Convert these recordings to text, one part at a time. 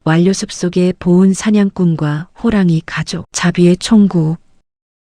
완료 숲속의 보은 사냥꾼과 호랑이 가족, 자비의 총구.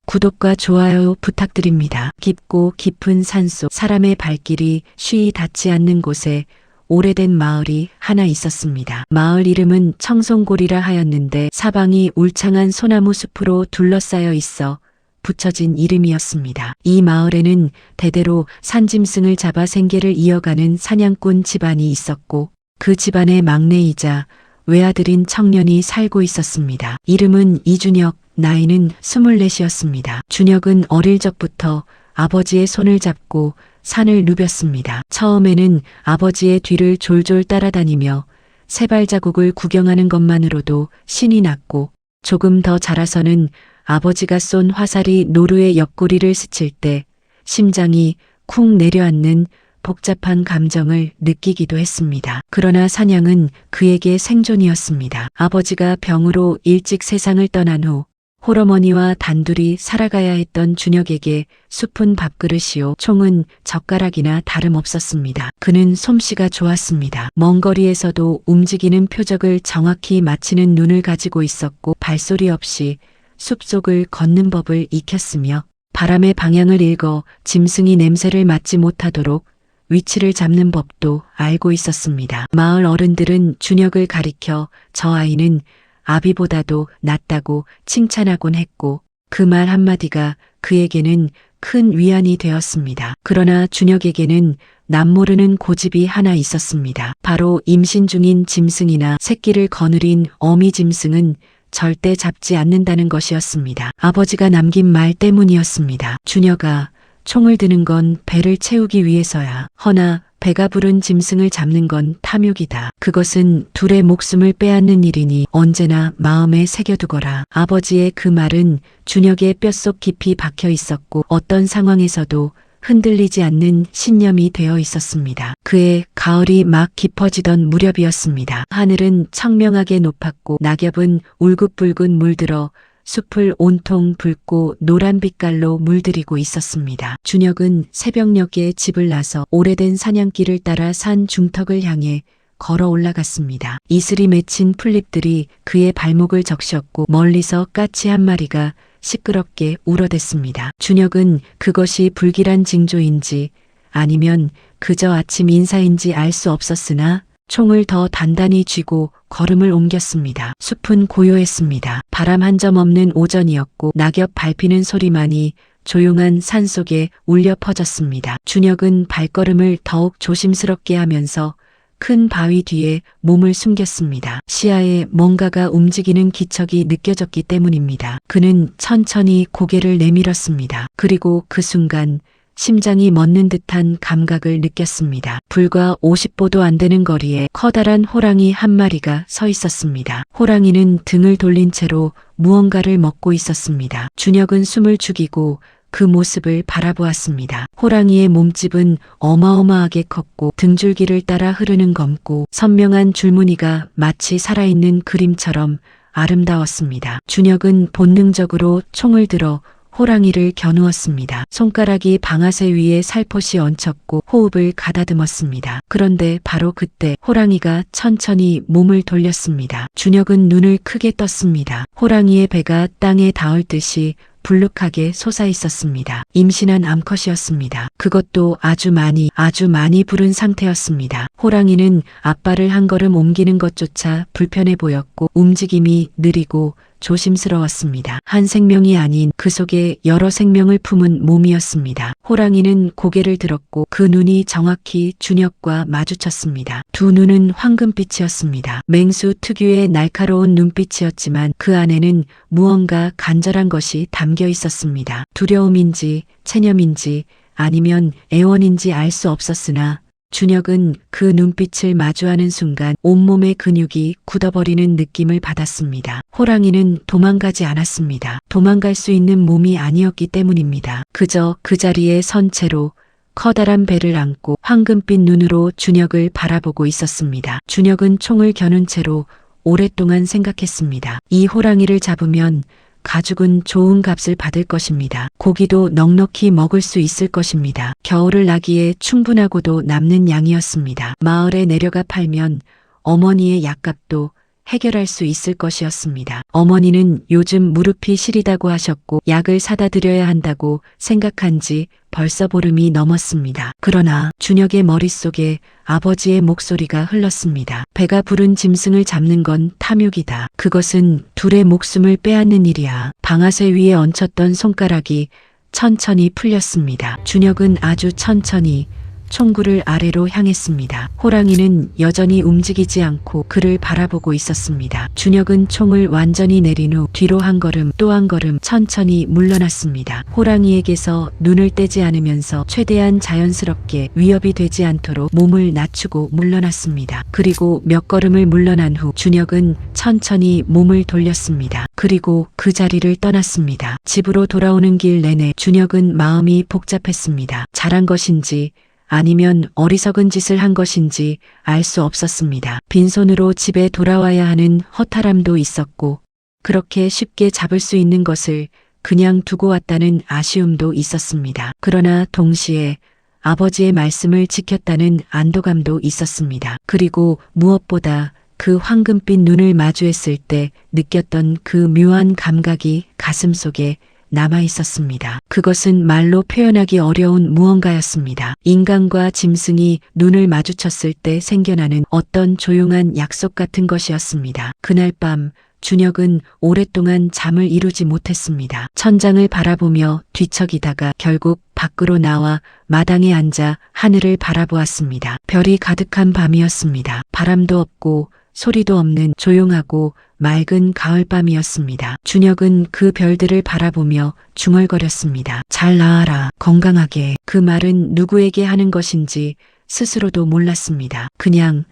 구독과 좋아요 부탁드립니다. 깊고 깊은 산속, 사람의 발길이 쉬이 닿지 않는 곳에 오래된 마을이 하나 있었습니다. 마을 이름은 청송골이라 하였는데 사방이 울창한 소나무 숲으로 둘러싸여 있어 붙여진 이름이었습니다. 이 마을에는 대대로 산짐승을 잡아 생계를 이어가는 사냥꾼 집안이 있었고 그 집안의 막내이자 외아들인 청년이 살고 있었습니다. 이름은 이준혁, 나이는 24이었습니다. 준혁은 어릴 적부터 아버지의 손을 잡고 산을 누볐습니다. 처음에는 아버지의 뒤를 졸졸 따라다니며 새발자국을 구경하는 것만으로도 신이 났고 조금 더 자라서는 아버지가 쏜 화살이 노루의 옆구리를 스칠 때 심장이 쿵 내려앉는 복잡한 감정을 느끼기도 했습니다. 그러나 사냥은 그에게 생존이었습니다. 아버지가 병으로 일찍 세상을 떠난 후 홀어머니와 단둘이 살아가야 했던 준혁에게 숲은 밥그릇이요 총은 젓가락이나 다름없었습니다. 그는 솜씨가 좋았습니다. 먼 거리에서도 움직이는 표적을 정확히 맞히는 눈을 가지고 있었고 발소리 없이 숲속을 걷는 법을 익혔으며 바람의 방향을 읽어 짐승이 냄새를 맡지 못하도록 위치를 잡는 법도 알고 있었습니다. 마을 어른들은 준혁을 가리켜 저 아이는 아비보다도 낫다고 칭찬하곤 했고 그 말 한마디가 그에게는 큰 위안이 되었습니다. 그러나 준혁에게는 남모르는 고집이 하나 있었습니다. 바로 임신 중인 짐승이나 새끼를 거느린 어미 짐승은 절대 잡지 않는다는 것이었습니다. 아버지가 남긴 말 때문이었습니다. 준혁아, 총을 드는 건 배를 채우기 위해서야. 허나 배가 부른 짐승을 잡는 건 탐욕이다. 그것은 둘의 목숨을 빼앗는 일이니 언제나 마음에 새겨두거라. 아버지의 그 말은 준혁의 뼛속 깊이 박혀 있었고 어떤 상황에서도 흔들리지 않는 신념이 되어 있었습니다. 그의 가을이 막 깊어지던 무렵이었습니다. 하늘은 청명하게 높았고 낙엽은 울긋불긋 물들어 숲을 온통 붉고 노란 빛깔로 물들이고 있었습니다. 준혁은 새벽녘에 집을 나서 오래된 사냥길을 따라 산 중턱을 향해 걸어 올라갔습니다. 이슬이 맺힌 풀잎들이 그의 발목을 적셨고 멀리서 까치 한 마리가 시끄럽게 울어댔습니다. 준혁은 그것이 불길한 징조인지 아니면 그저 아침 인사인지 알 수 없었으나 총을 더 단단히 쥐고 걸음을 옮겼습니다. 숲은 고요했습니다. 바람 한 점 없는 오전이었고 낙엽 밟히는 소리만이 조용한 산속에 울려 퍼졌습니다. 준혁은 발걸음을 더욱 조심스럽게 하면서 큰 바위 뒤에 몸을 숨겼습니다. 시야에 뭔가가 움직이는 기척이 느껴졌기 때문입니다. 그는 천천히 고개를 내밀었습니다. 그리고 그 순간 심장이 멎는 듯한 감각을 느꼈습니다. 불과 50보도 안 되는 거리에 커다란 호랑이 한 마리가 서 있었습니다. 호랑이는 등을 돌린 채로 무언가를 먹고 있었습니다. 준혁은 숨을 죽이고 그 모습을 바라보았습니다. 호랑이의 몸집은 어마어마하게 컸고 등줄기를 따라 흐르는 검고 선명한 줄무늬가 마치 살아있는 그림처럼 아름다웠습니다. 준혁은 본능적으로 총을 들어 호랑이를 겨누었습니다. 손가락이 방아쇠 위에 살포시 얹혔고 호흡을 가다듬었습니다. 그런데 바로 그때 호랑이가 천천히 몸을 돌렸습니다. 준혁은 눈을 크게 떴습니다. 호랑이의 배가 땅에 닿을 듯이 불룩하게 솟아 있었습니다. 임신한 암컷이었습니다. 그것도 아주 많이 부른 상태였습니다. 호랑이는 앞발을 한 걸음 옮기는 것조차 불편해 보였고 움직임이 느리고 조심스러웠습니다. 한 생명이 아닌 그 속에 여러 생명을 품은 몸이었습니다. 호랑이는 고개를 들었고 그 눈이 정확히 준혁과 마주쳤습니다. 두 눈은 황금빛이었습니다. 맹수 특유의 날카로운 눈빛이었지만 그 안에는 무언가 간절한 것이 담겨 있었습니다. 두려움인지 체념인지 아니면 애원인지 알 수 없었으나 준혁은 그 눈빛을 마주하는 순간 온몸의 근육이 굳어버리는 느낌을 받았습니다. 호랑이는 도망가지 않았습니다. 도망갈 수 있는 몸이 아니었기 때문입니다. 그저 그 자리에 선 채로 커다란 배를 안고 황금빛 눈으로 준혁을 바라보고 있었습니다. 준혁은 총을 겨눈 채로 오랫동안 생각했습니다. 이 호랑이를 잡으면 가죽은 좋은 값을 받을 것입니다. 고기도 넉넉히 먹을 수 있을 것입니다. 겨울을 나기에 충분하고도 남는 양이었습니다. 마을에 내려가 팔면 어머니의 약값도 해결할 수 있을 것이었습니다. 어머니는 요즘 무릎이 시리다고 하셨고 약을 사다 드려야 한다고 생각한 지 벌써 보름이 넘었습니다. 그러나 준혁의 머릿속에 아버지의 목소리가 흘렀습니다. 배가 부른 짐승을 잡는 건 탐욕이다. 그것은 둘의 목숨을 빼앗는 일이야. 방아쇠 위에 얹혔던 손가락이 천천히 풀렸습니다. 준혁은 아주 천천히 총구를 아래로 향했습니다. 호랑이는 여전히 움직이지 않고 그를 바라보고 있었습니다. 준혁은 총을 완전히 내린 후 뒤로 한 걸음 또 한 걸음 천천히 물러났습니다. 호랑이에게서 눈을 떼지 않으면서 최대한 자연스럽게 위협이 되지 않도록 몸을 낮추고 물러났습니다. 그리고 몇 걸음을 물러난 후 준혁은 천천히 몸을 돌렸습니다. 그리고 그 자리를 떠났습니다. 집으로 돌아오는 길 내내 준혁은 마음이 복잡했습니다. 잘한 것인지 아니면 어리석은 짓을 한 것인지 알 수 없었습니다. 빈손으로 집에 돌아와야 하는 허탈함도 있었고 그렇게 쉽게 잡을 수 있는 것을 그냥 두고 왔다는 아쉬움도 있었습니다. 그러나 동시에 아버지의 말씀을 지켰다는 안도감도 있었습니다. 그리고 무엇보다 그 황금빛 눈을 마주했을 때 느꼈던 그 묘한 감각이 가슴속에 남아 있었습니다. 그것은 말로 표현하기 어려운 무언가였습니다. 인간과 짐승이 눈을 마주쳤을 때 생겨나는 어떤 조용한 약속 같은 것이었습니다. 그날 밤 준혁은 오랫동안 잠을 이루지 못했습니다. 천장을 바라보며 뒤척이다가 결국 밖으로 나와 마당에 앉아 하늘을 바라보았습니다. 별이 가득한 밤이었습니다. 바람도 없고 소리도 없는 조용하고 맑은 가을밤이었습니다. 준혁은 그 별들을 바라보며 중얼거렸습니다. 잘 나아라, 건강하게. 그 말은 누구에게 하는 것인지 스스로도 몰랐습니다. 그냥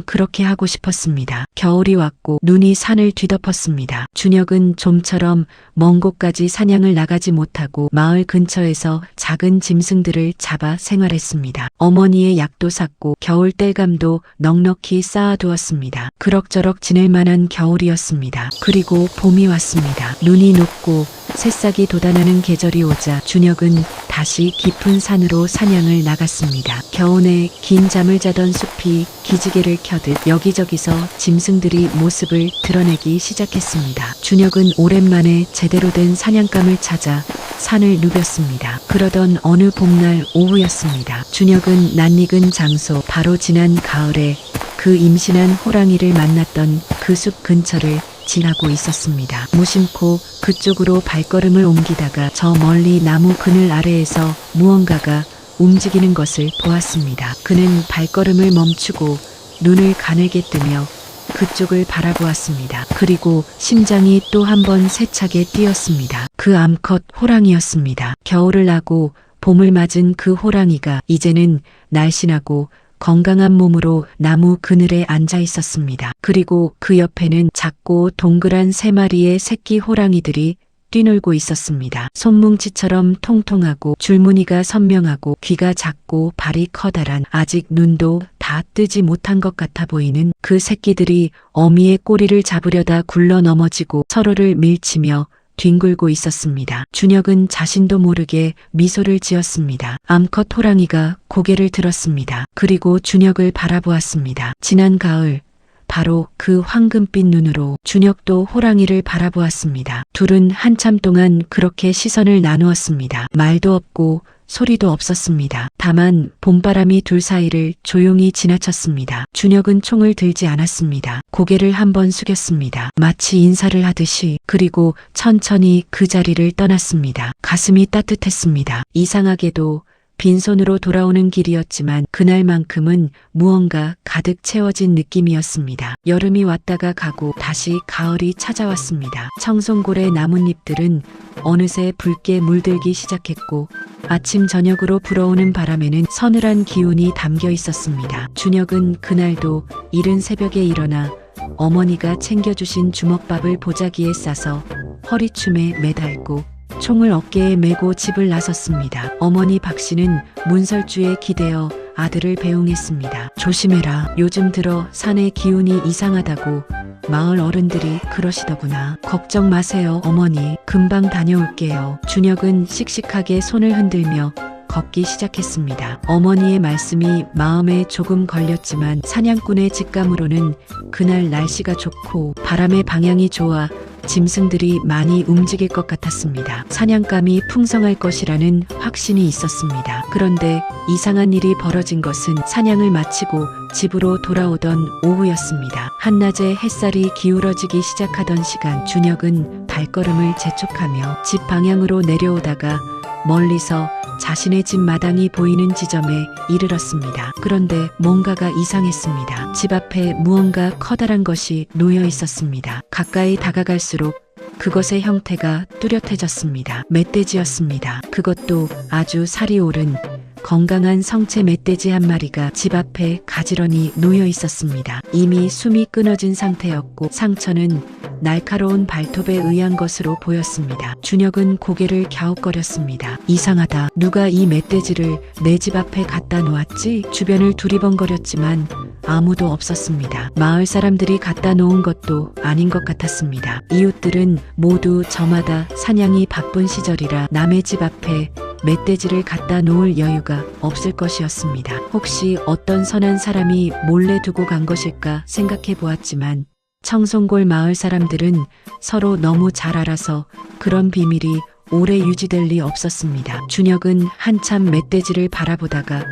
그렇게 하고 싶었습니다. 겨울이 왔고 눈이 산을 뒤덮었습니다. 준혁은 좀처럼 먼 곳까지 사냥을 나가지 못하고 마을 근처에서 작은 짐승들을 잡아 생활했습니다. 어머니의 약도 샀고 겨울 땔감도 넉넉히 쌓아두었습니다. 그럭저럭 지낼 만한 겨울이었습니다. 그리고 봄이 왔습니다. 눈이 녹고 새싹이 돋아나는 계절이 오자 준혁은 다시 깊은 산으로 사냥을 나갔습니다. 겨우내 긴 잠을 자던 숲이 기지개를 켜듯 여기저기서 짐승들이 모습을 드러내기 시작했습니다. 준혁은 오랜만에 제대로 된 사냥감을 찾아 산을 누볐습니다. 그러던 어느 봄날 오후였습니다. 준혁은 낯익은 장소, 바로 지난 가을에 그 임신한 호랑이를 만났던 그 숲 근처를 지나고 있었습니다. 무심코 그쪽으로 발걸음을 옮기다가 저 멀리 나무 그늘 아래에서 무언가가 움직이는 것을 보았습니다. 그는 발걸음을 멈추고 눈을 가늘게 뜨며 그쪽을 바라보았습니다. 그리고 심장이 또 한 번 세차게 뛰었습니다. 그 암컷 호랑이였습니다. 겨울을 나고 봄을 맞은 그 호랑이가 이제는 날씬하고 건강한 몸으로 나무 그늘에 앉아 있었습니다. 그리고 그 옆에는 작고 동그란 3마리의 새끼 호랑이들이 뛰놀고 있었습니다. 손뭉치처럼 통통하고 줄무늬가 선명하고 귀가 작고 발이 커다란 아직 눈도 다 뜨지 못한 것 같아 보이는 그 새끼들이 어미의 꼬리를 잡으려다 굴러 넘어지고 서로를 밀치며 뒹굴고 있었습니다. 준혁은 자신도 모르게 미소를 지었습니다. 암컷 호랑이가 고개를 들었습니다. 그리고 준혁을 바라보았습니다. 지난 가을 바로 그 황금빛 눈으로 준혁도 호랑이를 바라보았습니다. 둘은 한참 동안 그렇게 시선을 나누었습니다. 말도 없고 소리도 없었습니다. 다만 봄바람이 둘 사이를 조용히 지나쳤습니다. 준혁은 총을 들지 않았습니다. 고개를 한번 숙였습니다. 마치 인사를 하듯이. 그리고 천천히 그 자리를 떠났습니다. 가슴이 따뜻했습니다. 이상하게도 빈손으로 돌아오는 길이었지만 그날만큼은 무언가 가득 채워진 느낌이었습니다. 여름이 왔다가 가고 다시 가을이 찾아왔습니다. 청송골의 나뭇잎들은 어느새 붉게 물들기 시작했고 아침 저녁으로 불어오는 바람에는 서늘한 기운이 담겨 있었습니다. 준혁은 그날도 이른 새벽에 일어나 어머니가 챙겨주신 주먹밥을 보자기에 싸서 허리춤에 매달고 총을 어깨에 메고 집을 나섰습니다. 어머니 박씨는 문설주에 기대어 아들을 배웅했습니다. 조심해라. 요즘 들어 산의 기운이 이상하다고 마을 어른들이 그러시더구나. 걱정 마세요, 어머니. 금방 다녀올게요. 준혁은 씩씩하게 손을 흔들며 걷기 시작했습니다. 어머니의 말씀이 마음에 조금 걸렸지만 사냥꾼의 직감으로는 그날 날씨가 좋고 바람의 방향이 좋아 짐승들이 많이 움직일 것 같았습니다. 사냥감이 풍성할 것이라는 확신이 있었습니다. 그런데 이상한 일이 벌어진 것은 사냥을 마치고 집으로 돌아오던 오후였습니다. 한낮에 햇살이 기울어지기 시작하던 시간, 준혁은 발걸음을 재촉하며 집 방향으로 내려오다가 멀리서 자신의 집 마당이 보이는 지점에 이르렀습니다. 그런데 뭔가가 이상했습니다. 집 앞에 무언가 커다란 것이 놓여 있었습니다. 가까이 다가갈수록 그것의 형태가 뚜렷해졌습니다. 멧돼지였습니다. 그것도 아주 살이 오른 건강한 성체 멧돼지 한 마리가 집 앞에 가지런히 놓여 있었습니다. 이미 숨이 끊어진 상태였고 상처는 날카로운 발톱에 의한 것으로 보였습니다. 준혁은 고개를 갸웃거렸습니다. 이상하다. 누가 이 멧돼지를 내 집 앞에 갖다 놓았지? 주변을 두리번거렸지만 아무도 없었습니다. 마을 사람들이 갖다 놓은 것도 아닌 것 같았습니다. 이웃들은 모두 저마다 사냥이 바쁜 시절이라 남의 집 앞에 멧돼지를 갖다 놓을 여유가 없을 것이었습니다. 혹시 어떤 선한 사람이 몰래 두고 간 것일까 생각해 보았지만 청송골 마을 사람들은 서로 너무 잘 알아서 그런 비밀이 오래 유지될 리 없었습니다. 준혁은 한참 멧돼지를 바라보다가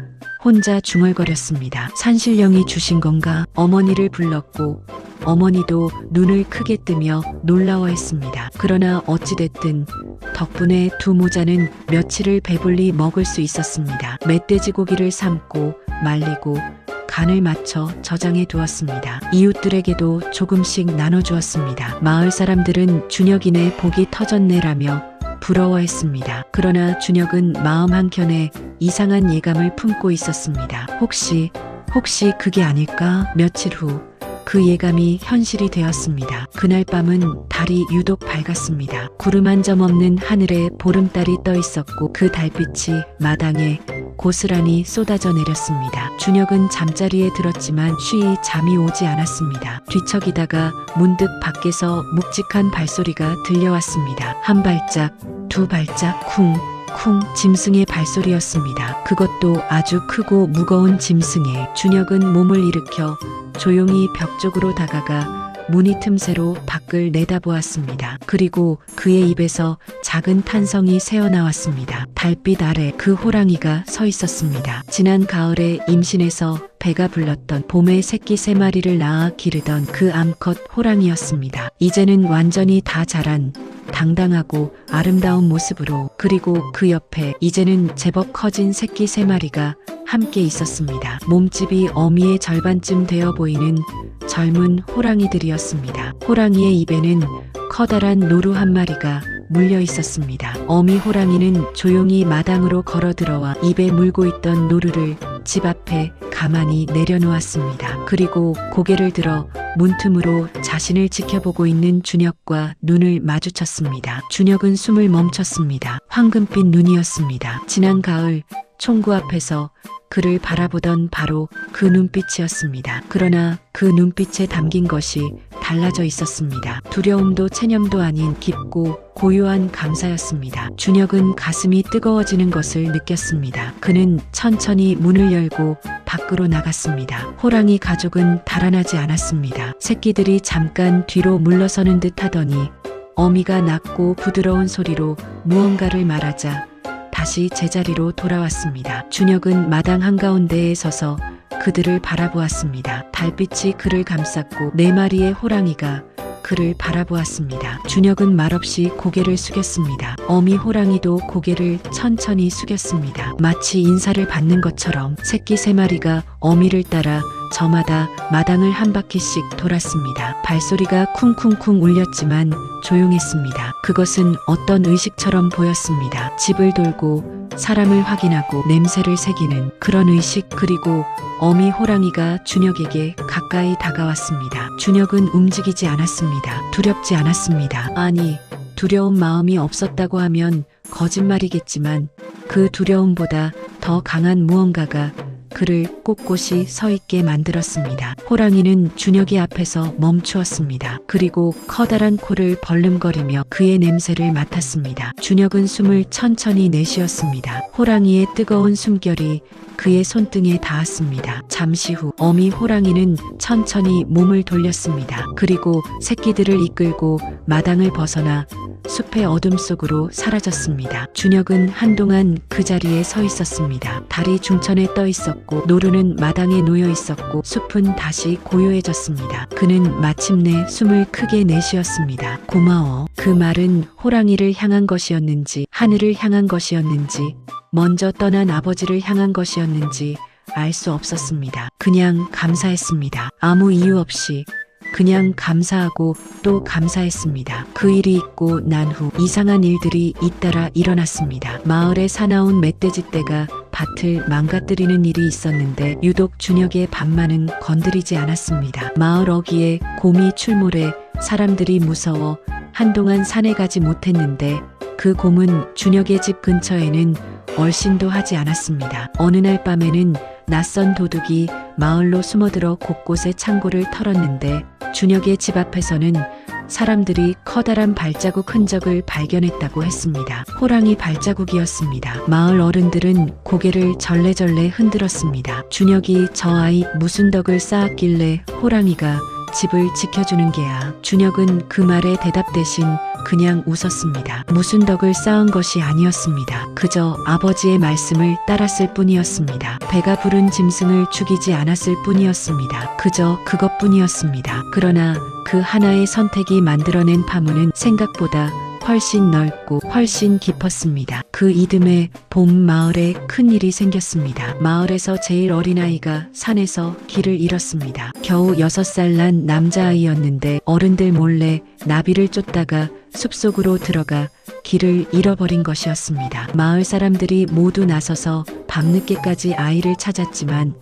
혼자 중얼거렸습니다. 산신령이 주신 건가? 어머니를 불렀고 어머니도 눈을 크게 뜨며 놀라워했습니다. 그러나 어찌됐든 덕분에 두 모자는 며칠을 배불리 먹을 수 있었습니다. 멧돼지 고기를 삶고 말리고 간을 맞춰 저장해 두었습니다. 이웃들에게도 조금씩 나눠주었습니다. 마을 사람들은 준혁이네 복이 터졌네라며 부러워했습니다. 그러나 준혁은 마음 한켠에 이상한 예감을 품고 있었습니다. 혹시 그게 아닐까? 며칠 후 그 예감이 현실이 되었습니다. 그날 밤은 달이 유독 밝았습니다. 구름 한 점 없는 하늘에 보름달이 떠 있었고 그 달빛이 마당에 고스란히 쏟아져 내렸습니다. 준혁은 잠자리에 들었지만 쉬이 잠이 오지 않았습니다. 뒤척이다가 문득 밖에서 묵직한 발소리가 들려왔습니다. 한 발짝, 두 발짝, 쿵쿵 짐승의 발소리였습니다. 그것도 아주 크고 무거운 짐승의. 준혁은 몸을 일으켜 조용히 벽 쪽으로 다가가 무늬 틈새로 밖을 내다보았습니다. 그리고 그의 입에서 작은 탄성이 새어나왔습니다. 달빛 아래 그 호랑이가 서 있었습니다. 지난 가을에 임신해서 배가 불렀던 봄에 새끼 3마리를 낳아 기르던 그 암컷 호랑이였습니다. 이제는 완전히 다 자란 당당하고 아름다운 모습으로, 그리고 그 옆에 이제는 제법 커진 새끼 3마리가 함께 있었습니다. 몸집이 어미의 절반쯤 되어 보이는 젊은 호랑이들이었습니다. 호랑이의 입에는 커다란 노루 한 마리가 물려 있었습니다. 어미 호랑이는 조용히 마당으로 걸어 들어와 입에 물고 있던 노루를 집 앞에 가만히 내려놓았습니다. 그리고 고개를 들어 문틈으로 자신을 지켜보고 있는 준혁과 눈을 마주쳤습니다. 준혁은 숨을 멈췄습니다. 황금빛 눈이었습니다. 지난 가을 총구 앞에서 그를 바라보던 바로 그 눈빛이었습니다. 그러나 그 눈빛에 담긴 것이 달라져 있었습니다. 두려움도 체념도 아닌 깊고 고요한 감사였습니다. 준혁은 가슴이 뜨거워지는 것을 느꼈습니다. 그는 천천히 문을 열고 밖으로 나갔습니다. 호랑이 가족은 달아나지 않았습니다. 새끼들이 잠깐 뒤로 물러서는 듯 하더니 어미가 낮고 부드러운 소리로 무언가를 말하자 다시 제자리로 돌아왔습니다. 준혁은 마당 한가운데에 서서 그들을 바라보았습니다. 달빛이 그를 감쌌고 4마리의 호랑이가 그를 바라보았습니다. 준혁은 말없이 고개를 숙였습니다. 어미 호랑이도 고개를 천천히 숙였습니다. 마치 인사를 받는 것처럼 새끼 3마리가 어미를 따라 저마다 마당을 한 바퀴씩 돌았습니다. 발소리가 쿵쿵쿵 울렸지만 조용했습니다. 그것은 어떤 의식처럼 보였습니다. 집을 돌고 사람을 확인하고 냄새를 새기는 그런 의식. 그리고 어미 호랑이가 준혁에게 가까이 다가왔습니다. 준혁은 움직이지 않았습니다. 두렵지 않았습니다. 아니, 두려운 마음이 없었다고 하면 거짓말이겠지만 그 두려움보다 더 강한 무언가가 그를 꼿꼿이 서 있게 만들었습니다. 호랑이는 준혁이 앞에서 멈추었습니다. 그리고 커다란 코를 벌름거리며 그의 냄새를 맡았습니다. 준혁은 숨을 천천히 내쉬었습니다. 호랑이의 뜨거운 숨결이 그의 손등에 닿았습니다. 잠시 후 어미 호랑이는 천천히 몸을 돌렸습니다. 그리고 새끼들을 이끌고 마당을 벗어나 숲의 어둠 속으로 사라졌습니다. 준혁은 한동안 그 자리에 서 있었습니다. 달이 중천에 떠 있었고 노루는 마당에 놓여 있었고 숲은 다시 고요해졌습니다. 그는 마침내 숨을 크게 내쉬었습니다. 고마워. 그 말은 호랑이를 향한 것이었는지 하늘을 향한 것이었는지 먼저 떠난 아버지를 향한 것이었는지 알 수 없었습니다. 그냥 감사했습니다. 아무 이유 없이 그냥 감사하고 또 감사했습니다. 그 일이 있고 난 후 이상한 일들이 잇따라 일어났습니다. 마을에 사나운 멧돼지떼가 밭을 망가뜨리는 일이 있었는데 유독 준혁의 밭만은 건드리지 않았습니다. 마을 어귀에 곰이 출몰해 사람들이 무서워 한동안 산에 가지 못했는데 그 곰은 준혁의 집 근처에는 얼씬도 하지 않았습니다. 어느 날 밤에는 낯선 도둑이 마을로 숨어들어 곳곳에 창고를 털었는데 준혁의 집 앞에서는 사람들이 커다란 발자국 흔적을 발견했다고 했습니다. 호랑이 발자국이었습니다. 마을 어른들은 고개를 절레절레 흔들었습니다. 준혁이 저 아이 무슨 덕을 쌓았길래 호랑이가 집을 지켜주는 게야. 준혁은 그 말에 대답 대신 그냥 웃었습니다. 무슨 덕을 쌓은 것이 아니었습니다. 그저 아버지의 말씀을 따랐을 뿐이었습니다. 배가 부른 짐승을 죽이지 않았을 뿐이었습니다. 그저 그것뿐이었습니다. 그러나 그 하나의 선택이 만들어낸 파문은 생각보다 훨씬 넓고 훨씬 깊었습니다. 그 이듬해 봄 마을에 큰일이 생겼습니다. 마을에서 제일 어린아이가 산에서 길을 잃었습니다. 겨우 6살 난 남자아이였는데 어른들 몰래 나비를 쫓다가 숲속으로 들어가 길을 잃어버린 것이었습니다. 마을 사람들이 모두 나서서 밤늦게까지 아이를 찾았지만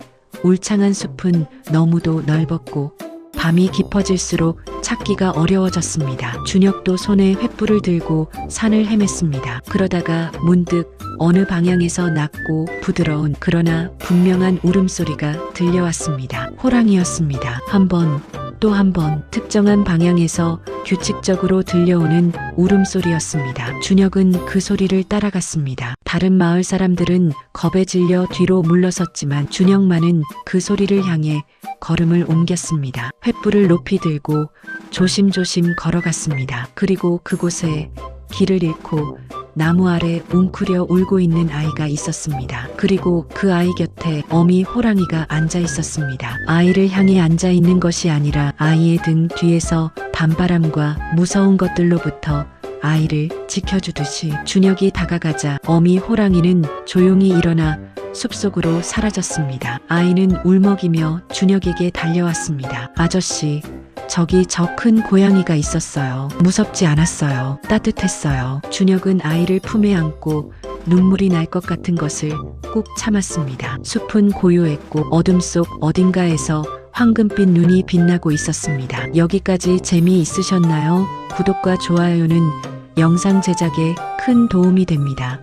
울창한 숲은 너무도 넓었고 밤이 깊어질수록 찾기가 어려워졌습니다. 준혁도 손에 횃불을 들고 산을 헤맸습니다. 그러다가 문득 어느 방향에서 낮고 부드러운 그러나 분명한 울음소리가 들려왔습니다. 호랑이였습니다. 한 번, 또 한 번 특정한 방향에서 규칙적으로 들려오는 울음소리였습니다. 준혁은 그 소리를 따라갔습니다. 다른 마을 사람들은 겁에 질려 뒤로 물러섰지만 준혁만은 그 소리를 향해 걸음을 옮겼습니다. 횃불을 높이 들고 조심조심 걸어갔습니다. 그리고 그곳에 길을 잃고 나무 아래 웅크려 울고 있는 아이가 있었습니다. 그리고 그 아이 곁에 어미 호랑이가 앉아 있었습니다. 아이를 향해 앉아 있는 것이 아니라 아이의 등 뒤에서 밤바람과 무서운 것들로부터 아이를 지켜주듯이. 준혁이 다가가자 어미 호랑이는 조용히 일어나 숲속으로 사라졌습니다. 아이는 울먹이며 준혁에게 달려왔습니다. 아저씨, 저기 저 큰 고양이가 있었어요. 무섭지 않았어요. 따뜻했어요. 준혁은 아이를 품에 안고 눈물이 날 것 같은 것을 꾹 참았습니다. 숲은 고요했고 어둠 속 어딘가에서 황금빛 눈이 빛나고 있었습니다. 여기까지 재미있으셨나요? 구독과 좋아요는 영상 제작에 큰 도움이 됩니다.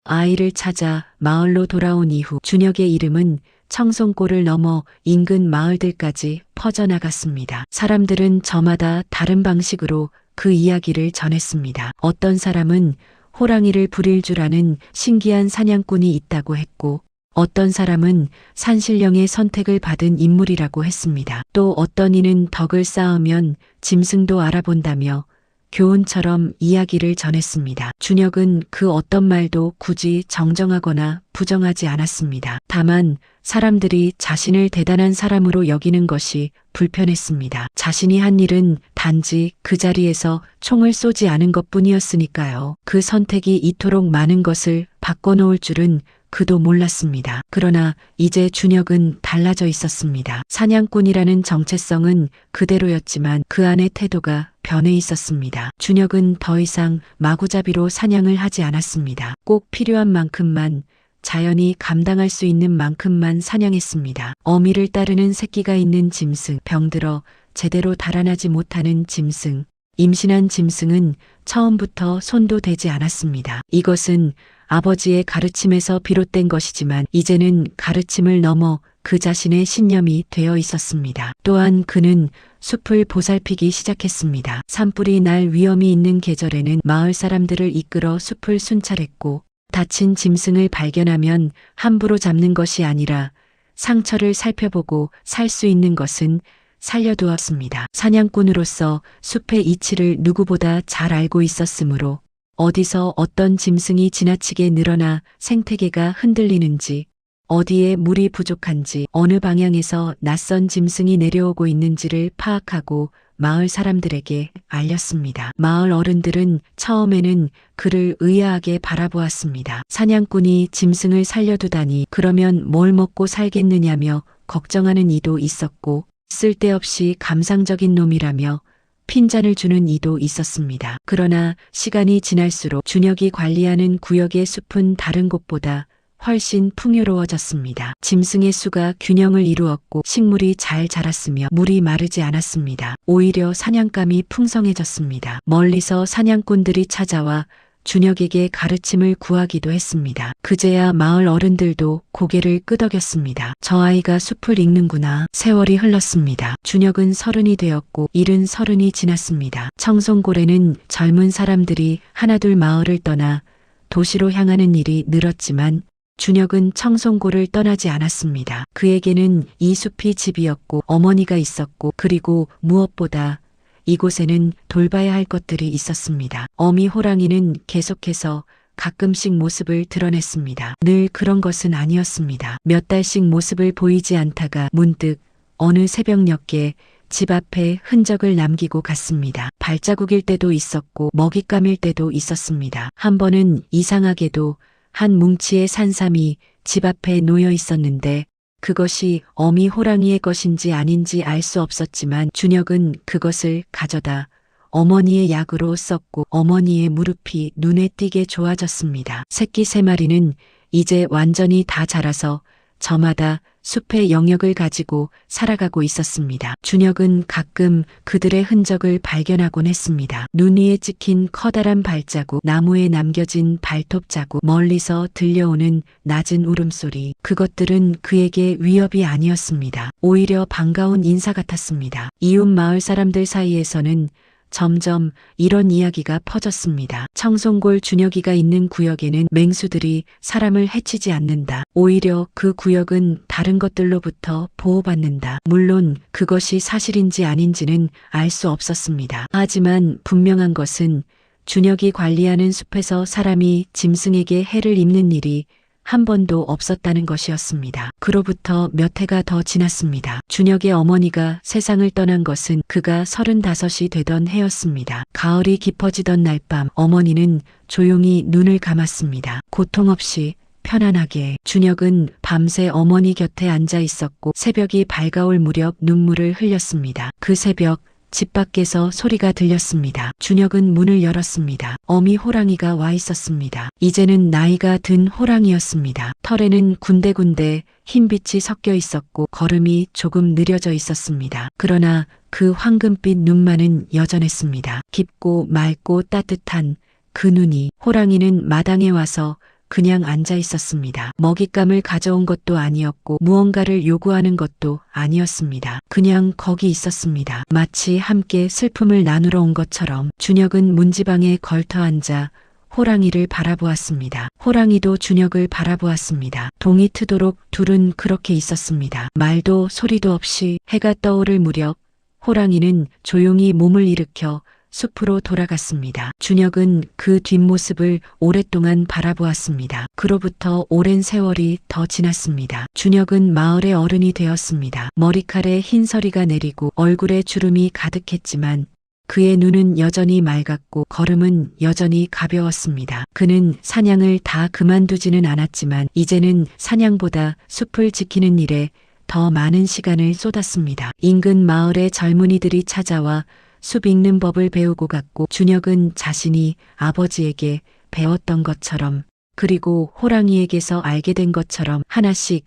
아이를 찾아 마을로 돌아온 이후 준혁의 이름은 청송골을 넘어 인근 마을들까지 퍼져나갔습니다. 사람들은 저마다 다른 방식으로 그 이야기를 전했습니다. 어떤 사람은 호랑이를 부릴 줄 아는 신기한 사냥꾼이 있다고 했고, 어떤 사람은 산신령의 선택을 받은 인물이라고 했습니다. 또 어떤 이는 덕을 쌓으면 짐승도 알아본다며 교훈처럼 이야기를 전했습니다. 준혁은 그 어떤 말도 굳이 정정하거나 부정하지 않았습니다. 다만 사람들이 자신을 대단한 사람으로 여기는 것이 불편했습니다. 자신이 한 일은 단지 그 자리에서 총을 쏘지 않은 것뿐이었으니까요. 그 선택이 이토록 많은 것을 바꿔놓을 줄은 그도 몰랐습니다. 그러나 이제 준혁은 달라져 있었습니다. 사냥꾼이라는 정체성은 그대로였지만 그 안의 태도가 변해 있었습니다. 준혁은 더 이상 마구잡이로 사냥을 하지 않았습니다. 꼭 필요한 만큼만, 자연이 감당할 수 있는 만큼만 사냥했습니다. 어미를 따르는 새끼가 있는 짐승, 병들어 제대로 달아나지 못하는 짐승, 임신한 짐승은 처음부터 손도 대지 않았습니다. 이것은 아버지의 가르침에서 비롯된 것이지만 이제는 가르침을 넘어 그 자신의 신념이 되어 있었습니다. 또한 그는 숲을 보살피기 시작했습니다. 산불이 날 위험이 있는 계절에는 마을 사람들을 이끌어 숲을 순찰했고 다친 짐승을 발견하면 함부로 잡는 것이 아니라 상처를 살펴보고 살 수 있는 것은 살려두었습니다. 사냥꾼으로서 숲의 이치를 누구보다 잘 알고 있었으므로 어디서 어떤 짐승이 지나치게 늘어나 생태계가 흔들리는지, 어디에 물이 부족한지, 어느 방향에서 낯선 짐승이 내려오고 있는지를 파악하고 마을 사람들에게 알렸습니다. 마을 어른들은 처음에는 그를 의아하게 바라보았습니다. 사냥꾼이 짐승을 살려두다니 그러면 뭘 먹고 살겠느냐며 걱정하는 이도 있었고 쓸데없이 감상적인 놈이라며 핀잔을 주는 이도 있었습니다. 그러나 시간이 지날수록 준혁이 관리하는 구역의 숲은 다른 곳보다 훨씬 풍요로워졌습니다. 짐승의 수가 균형을 이루었고 식물이 잘 자랐으며 물이 마르지 않았습니다. 오히려 사냥감이 풍성해졌습니다. 멀리서 사냥꾼들이 찾아와 준혁에게 가르침을 구하기도 했습니다. 그제야 마을 어른들도 고개를 끄덕였습니다. 저 아이가 숲을 읽는구나. 세월이 흘렀습니다. 준혁은 30이 되었고 일은 30이 지났습니다. 청송골에는 젊은 사람들이 하나둘 마을을 떠나 도시로 향하는 일이 늘었지만 준혁은 청송골을 떠나지 않았습니다. 그에게는 이 숲이 집이었고 어머니가 있었고 그리고 무엇보다 이곳에는 돌봐야 할 것들이 있었습니다. 어미 호랑이는 계속해서 가끔씩 모습을 드러냈습니다. 늘 그런 것은 아니었습니다. 몇 달씩 모습을 보이지 않다가 문득 어느 새벽녘에 집 앞에 흔적을 남기고 갔습니다. 발자국일 때도 있었고 먹잇감일 때도 있었습니다. 한 번은 이상하게도 한 뭉치의 산삼이 집 앞에 놓여 있었는데 그것이 어미 호랑이의 것인지 아닌지 알 수 없었지만 준혁은 그것을 가져다 어머니의 약으로 썼고 어머니의 무릎이 눈에 띄게 좋아졌습니다. 새끼 3마리는 이제 완전히 다 자라서 저마다 숲의 영역을 가지고 살아가고 있었습니다. 준혁은 가끔 그들의 흔적을 발견하곤 했습니다. 눈 위에 찍힌 커다란 발자국, 나무에 남겨진 발톱 자국, 멀리서 들려오는 낮은 울음소리. 그것들은 그에게 위협이 아니었습니다. 오히려 반가운 인사 같았습니다. 이웃 마을 사람들 사이에서는 점점 이런 이야기가 퍼졌습니다. 청송골 준혁이가 있는 구역에는 맹수들이 사람을 해치지 않는다. 오히려 그 구역은 다른 것들로부터 보호받는다. 물론 그것이 사실인지 아닌지는 알 수 없었습니다. 하지만 분명한 것은 준혁이 관리하는 숲에서 사람이 짐승에게 해를 입는 일이 한 번도 없었다는 것이었습니다. 그로부터 몇 해가 더 지났습니다. 준혁의 어머니가 세상을 떠난 것은 그가 35이 되던 해였습니다. 가을이 깊어지던 날 밤 어머니는 조용히 눈을 감았습니다. 고통 없이 편안하게. 준혁은 밤새 어머니 곁에 앉아 있었고 새벽이 밝아올 무렵 눈물을 흘렸습니다. 그 새벽 집 밖에서 소리가 들렸습니다. 준혁은 문을 열었습니다. 어미 호랑이가 와 있었습니다. 이제는 나이가 든 호랑이였습니다. 털에는 군데군데 흰빛이 섞여 있었고 걸음이 조금 느려져 있었습니다. 그러나 그 황금빛 눈만은 여전했습니다. 깊고 맑고 따뜻한 그 눈이. 호랑이는 마당에 와서 그냥 앉아 있었습니다. 먹잇감을 가져온 것도 아니었고 무언가를 요구하는 것도 아니었습니다. 그냥 거기 있었습니다. 마치 함께 슬픔을 나누러 온 것처럼. 준혁은 문지방에 걸터 앉아 호랑이를 바라보았습니다. 호랑이도 준혁을 바라보았습니다. 동이 트도록 둘은 그렇게 있었습니다. 말도 소리도 없이. 해가 떠오를 무렵 호랑이는 조용히 몸을 일으켜 숲으로 돌아갔습니다. 준혁은 그 뒷모습을 오랫동안 바라보았습니다. 그로부터 오랜 세월이 더 지났습니다. 준혁은 마을의 어른이 되었습니다. 머리칼에 흰서리가 내리고 얼굴에 주름이 가득했지만 그의 눈은 여전히 맑았고 걸음은 여전히 가벼웠습니다. 그는 사냥을 다 그만두지는 않았지만 이제는 사냥보다 숲을 지키는 일에 더 많은 시간을 쏟았습니다. 인근 마을의 젊은이들이 찾아와 숲 읽는 법을 배우고 갔고 준혁은 자신이 아버지에게 배웠던 것처럼 그리고 호랑이에게서 알게 된 것처럼 하나씩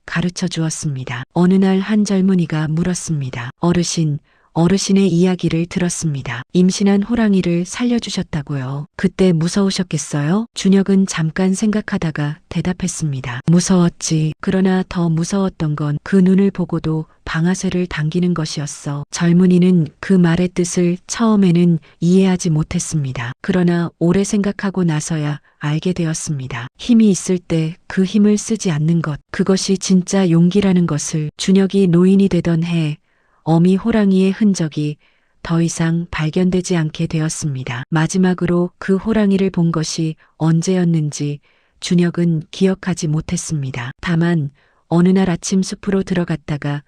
가르쳐 주었습니다. 어느 날 한 젊은이가 물었습니다. 어르신, 어르신의 이야기를 들었습니다. 임신한 호랑이를 살려주셨다고요. 그때 무서우셨겠어요? 준혁은 잠깐 생각하다가 대답했습니다. 무서웠지. 그러나 더 무서웠던 건 그 눈을 보고도 방아쇠를 당기는 것이었어. 젊은이는 그 말의 뜻을 처음에는 이해하지 못했습니다. 그러나 오래 생각하고 나서야 알게 되었습니다. 힘이 있을 때 그 힘을 쓰지 않는 것, 그것이 진짜 용기라는 것을. 준혁이 노인이 되던 해 어미 호랑이의 흔적이 더 이상 발견되지 않게 되었습니다. 마지막으로 그 호랑이를 본 것이 언제였는지 준혁은 기억하지 못했습니다. 다만 어느 날 아침 숲으로 들어갔다가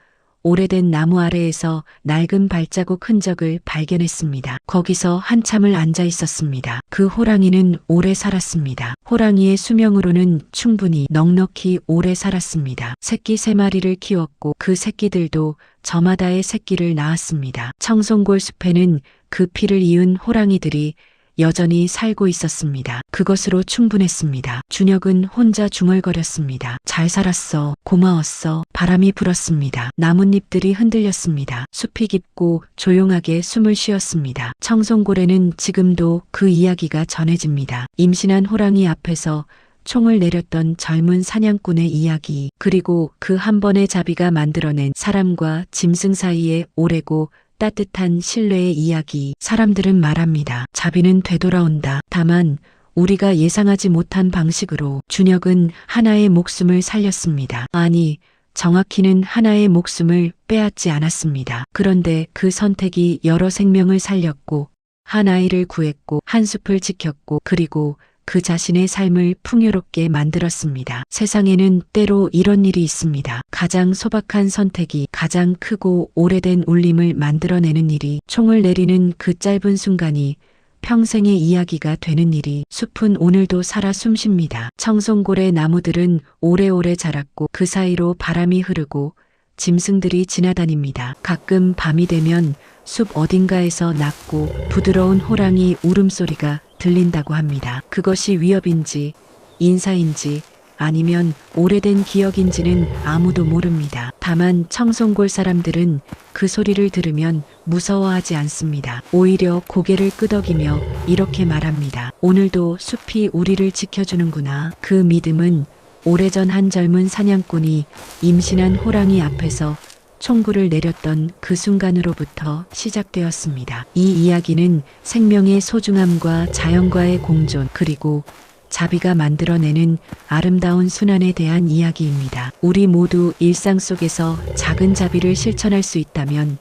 오래된 나무 아래에서 낡은 발자국 흔적을 발견했습니다. 거기서 한참을 앉아 있었습니다. 그 호랑이는 오래 살았습니다. 호랑이의 수명으로는 충분히 넉넉히 오래 살았습니다. 새끼 3마리를 키웠고 그 새끼들도 저마다의 새끼를 낳았습니다. 청송골 숲에는 그 피를 이은 호랑이들이 여전히 살고 있었습니다. 그것으로 충분했습니다. 준혁은 혼자 중얼거렸습니다. 잘 살았어. 고마웠어. 바람이 불었습니다. 나뭇잎들이 흔들렸습니다. 숲이 깊고 조용하게 숨을 쉬었습니다. 청송골에는 지금도 그 이야기가 전해집니다. 임신한 호랑이 앞에서 총을 내렸던 젊은 사냥꾼의 이야기, 그리고 그 한 번의 자비가 만들어낸 사람과 짐승 사이의 오래고 따뜻한 신뢰의 이야기. 사람들은 말합니다. 자비는 되돌아온다. 다만 우리가 예상하지 못한 방식으로. 준혁은 하나의 목숨을 살렸습니다. 아니, 정확히는 하나의 목숨을 빼앗지 않았습니다. 그런데 그 선택이 여러 생명을 살렸고, 한 아이를 구했고, 한 숲을 지켰고, 그리고 그 자신의 삶을 풍요롭게 만들었습니다. 세상에는 때로 이런 일이 있습니다. 가장 소박한 선택이 가장 크고 오래된 울림을 만들어내는 일이, 총을 내리는 그 짧은 순간이 평생의 이야기가 되는 일이. 숲은 오늘도 살아 숨쉽니다. 청송골의 나무들은 오래오래 자랐고 그 사이로 바람이 흐르고 짐승들이 지나다닙니다. 가끔 밤이 되면 숲 어딘가에서 낮고 부드러운 호랑이 울음소리가 들린다고 합니다. 그것이 위협인지 인사인지 아니면 오래된 기억인지는 아무도 모릅니다. 다만 청송골 사람들은 그 소리를 들으면 무서워하지 않습니다. 오히려 고개를 끄덕이며 이렇게 말합니다. 오늘도 숲이 우리를 지켜주는구나. 그 믿음은 오래전 한 젊은 사냥꾼이 임신한 호랑이 앞에서 총구를 내렸던 그 순간으로부터 시작되었습니다. 이 이야기는 생명의 소중함과 자연과의 공존, 그리고 자비가 만들어내는 아름다운 순환에 대한 이야기입니다. 우리 모두 일상 속에서 작은 자비를 실천할 수 있다면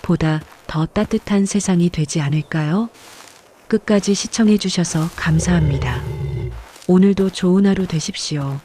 보다 더 따뜻한 세상이 되지 않을까요? 끝까지 시청해 주셔서 감사합니다. 오늘도 좋은 하루 되십시오.